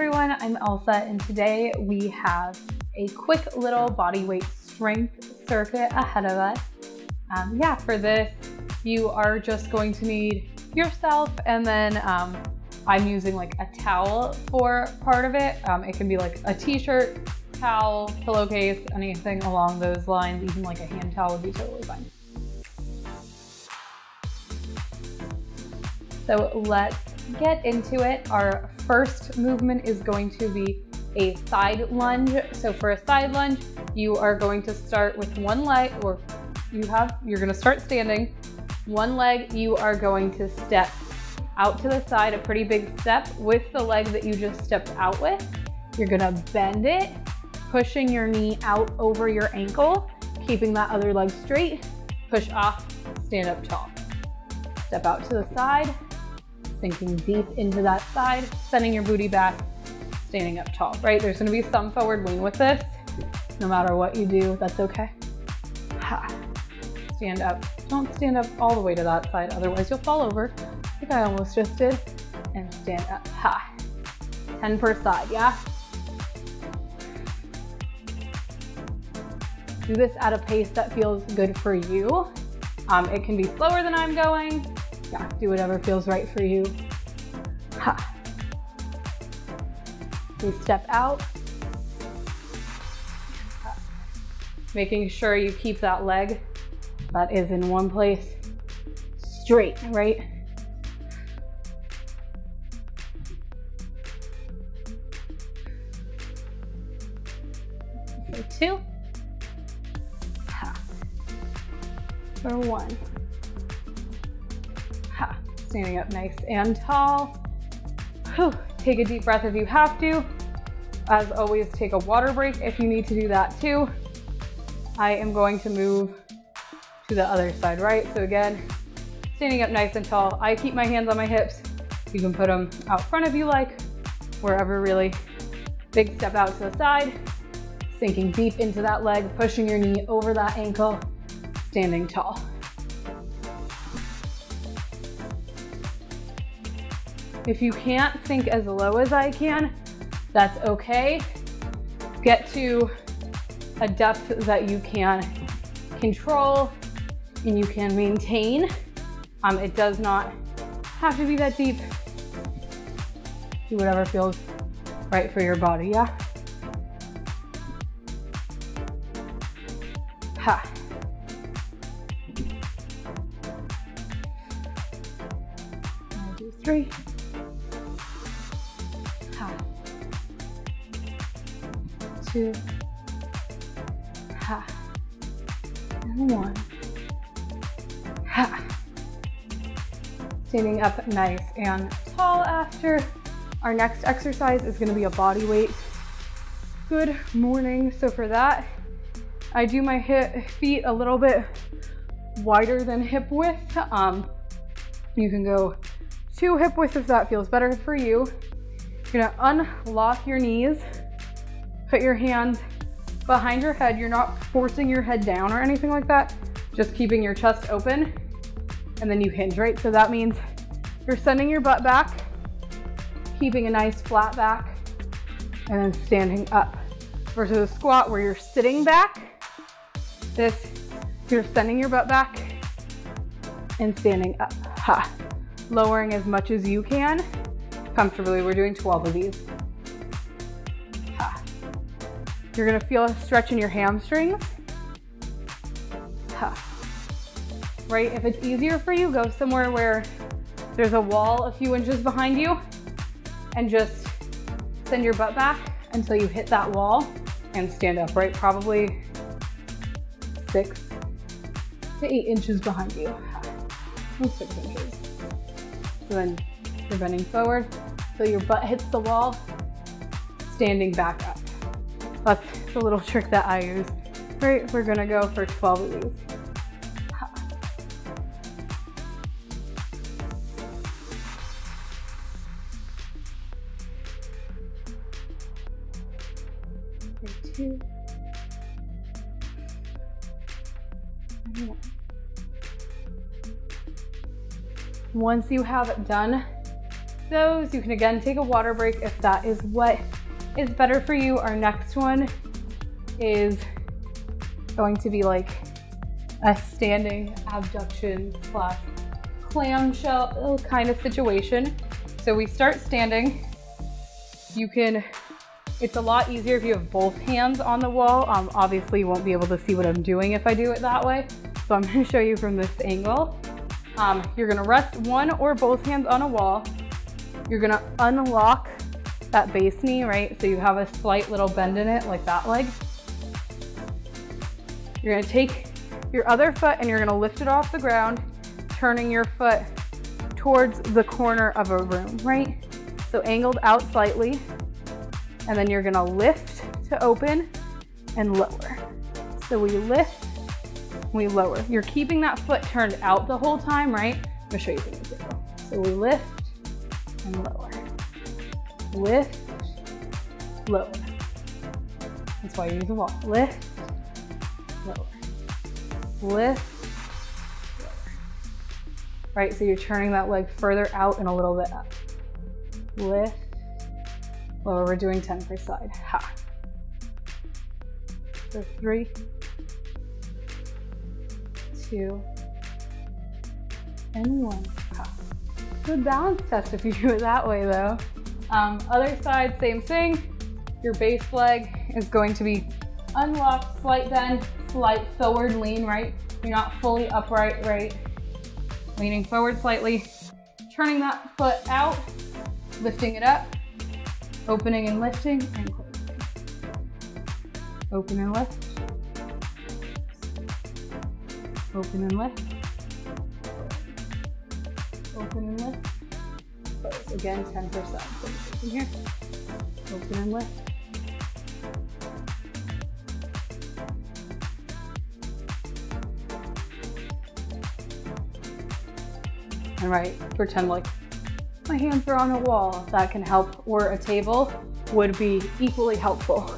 everyone, I'm Elsa, and today we have a quick little body weight strength circuit ahead of us. For this, you are just going to need yourself, and then I'm using like a towel for part of it. It can be like a t-shirt, towel, pillowcase, anything along those lines. Even like a hand towel would be totally fine. So let's get into it. Our first movement is going to be a side lunge. So for a side lunge, you are going to start with one leg, or you're going to start standing. One leg, you are going to step out to the side, a pretty big step with the leg that you just stepped out with. You're going to bend it, pushing your knee out over your ankle, keeping that other leg straight, push off, stand up tall. Step out to the side, sinking deep into that side, sending your booty back, standing up tall, right? There's gonna be some forward lean with this. No matter what you do, that's okay. Ha. Stand up. Don't stand up all the way to that side, otherwise you'll fall over, like I almost just did. And stand up. Ha. 10 per side, yeah? Do this at a pace that feels good for you. It can be slower than I'm going. Yeah, do whatever feels right for you. Ha. We step out. Making sure you keep that leg that is in one place straight, right? For 2. Ha. For 1. Ha. Standing up nice and tall. Whew. Take a deep breath if you have to. As always, take a water break if you need to do that too. I am going to move to the other side, right? So again, standing up nice and tall. I keep my hands on my hips. You can put them out front if you like, wherever really. Big step out to the side, sinking deep into that leg, pushing your knee over that ankle, standing tall. If you can't sink as low as I can, that's okay. Get to a depth that you can control and you can maintain. It does not have to be that deep. Do whatever feels right for your body, yeah? Ha. I'll do 3. Ha. 2. Ha. And 1. Ha. Standing up nice and tall after. Our next exercise is going to be a body weight. Good morning. So for that, I do my feet a little bit wider than hip width. You can go to hip width if that feels better for you. You're gonna unlock your knees, put your hands behind your head. You're not forcing your head down or anything like that, just keeping your chest open, and then you hinge, right? So that means you're sending your butt back, keeping a nice flat back, and then standing up. Versus a squat where you're sitting back, you're sending your butt back and standing up. Ha. Lowering as much as you can comfortably. We're doing 12 of these. Ha. You're gonna feel a stretch in your hamstrings. Ha. Right, if it's easier for you, go somewhere where there's a wall a few inches behind you and just send your butt back until you hit that wall and stand up, right? Probably 6 to 8 inches behind you. 6 inches. So then you're bending forward so your butt hits the wall, standing back up. That's the little trick that I use. Right, we're gonna go for 12 of these. For 2. And 1. Once you have done those. You can again take a water break if that is what is better for you. Our next one is going to be like a standing abduction / clamshell kind of situation. So we start standing. It's a lot easier if you have both hands on the wall. Obviously you won't be able to see what I'm doing if I do it that way. So I'm gonna show you from this angle. You're gonna rest one or both hands on a wall. You're gonna unlock that base knee, right? So you have a slight little bend in it, like that leg. You're gonna take your other foot and you're gonna lift it off the ground, turning your foot towards the corner of a room, right? So angled out slightly, and then you're gonna lift to open and lower. So we lift, we lower. You're keeping that foot turned out the whole time, right? I'm gonna show you from this angle. So we lift and lower. Lift, lower. That's why you use a wall. Lift, lower. Lift, lower. Right, so you're turning that leg further out and a little bit up. Lift, lower. We're doing 10 per side. Ha. So 3, 2, and 1. Ha. Good balance test if you do it that way though. Other side, same thing. Your base leg is going to be unlocked, slight bend, slight forward lean, right? You're not fully upright, right? Leaning forward slightly, turning that foot out, lifting it up, opening and lifting, and closing. Open and lift. Open and lift. Open and lift. Close. Again, 10%. So in here. Open and lift. All right, pretend like my hands are on a wall. If that can help, or a table would be equally helpful.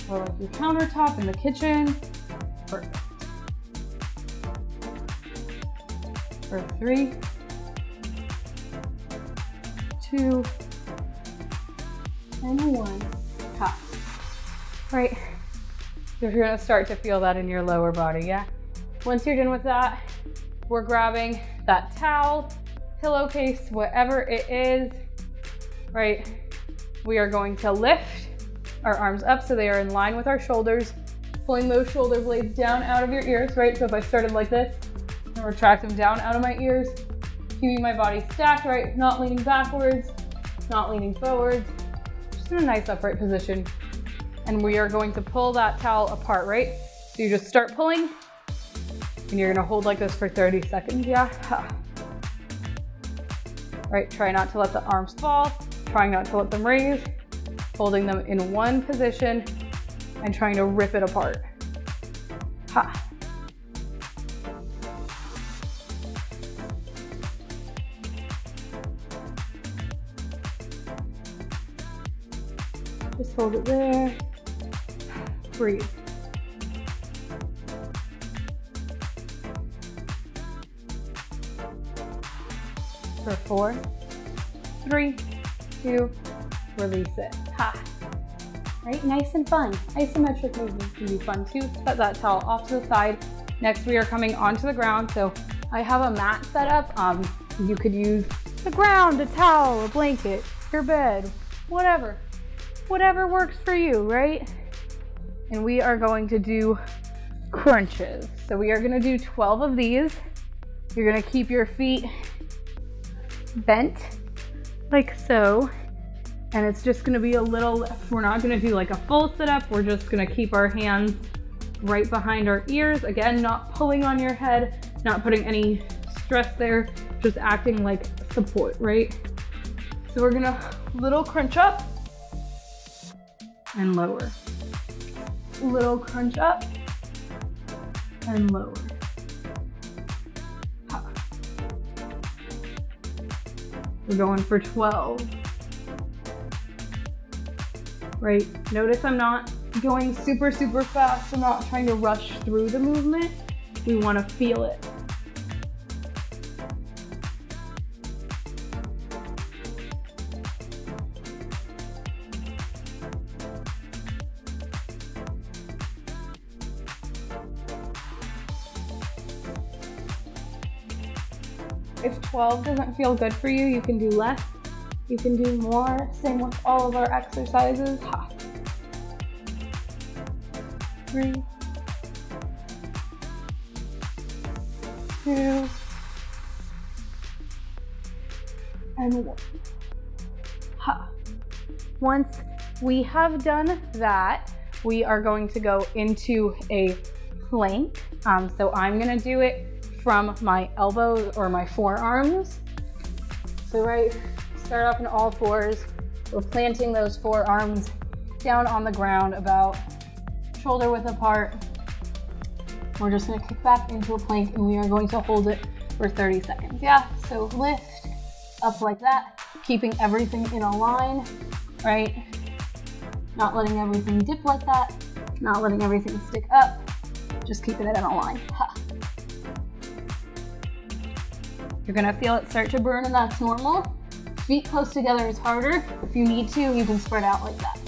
Or like your countertop in the kitchen. Perfect. For 3, 2, and 1. Ha. Right. You're gonna start to feel that in your lower body, yeah? Once you're done with that, we're grabbing that towel, pillowcase, whatever it is, right? We are going to lift our arms up so they are in line with our shoulders, pulling those shoulder blades down out of your ears, right? So if I started like this, and retract them down out of my ears, keeping my body stacked, right? Not leaning backwards, not leaning forwards, just in a nice upright position. And we are going to pull that towel apart, right? So you just start pulling, and you're gonna hold like this for 30 seconds, yeah? Ha. Right, try not to let the arms fall, trying not to let them raise, holding them in one position, and trying to rip it apart. Ha. Just hold it there. Breathe. For 4, 3, 2, release it. Ha. Right, nice and fun. Isometric movements can be fun too. Set that towel off to the side. Next, we are coming onto the ground. So I have a mat set up. You could use the ground, a towel, a blanket, your bed, whatever works for you, right? And we are going to do crunches. So we are gonna do 12 of these. You're gonna keep your feet bent like so, and it's just gonna be a little lift. We're not gonna do like a full sit-up. We're just gonna keep our hands right behind our ears. Again, not pulling on your head, not putting any stress there, just acting like support, right? So we're gonna little crunch up and lower. Little crunch up and lower. Ha. We're going for 12. Right, notice I'm not going super fast. I'm not trying to rush through the movement. We want to feel it. If 12 doesn't feel good for you, you can do less. You can do more. Same with all of our exercises. 3, 2, and 1. Once we have done that, we are going to go into a plank. So I'm gonna do it from my elbows or my forearms. So start off in all fours. We're planting those forearms down on the ground about shoulder width apart. We're just gonna kick back into a plank and we are going to hold it for 30 seconds. Yeah, so lift up like that, keeping everything in a line, right? Not letting everything dip like that, not letting everything stick up, just keeping it in a line. You're gonna feel it start to burn and that's normal. Feet close together is harder. If you need to, you can spread out like that.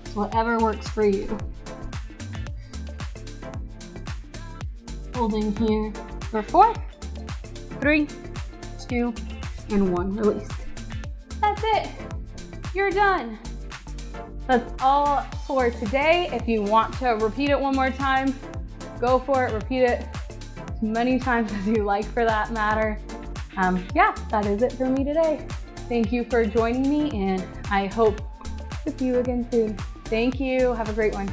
So whatever works for you. Holding here for 4, 3, 2, and 1, release. That's it, you're done. That's all for today. If you want to repeat it one more time, go for it, repeat it as many times as you like for that matter. Yeah, that is it for me today. Thank you for joining me and I hope to see you again soon. Thank you, have a great one.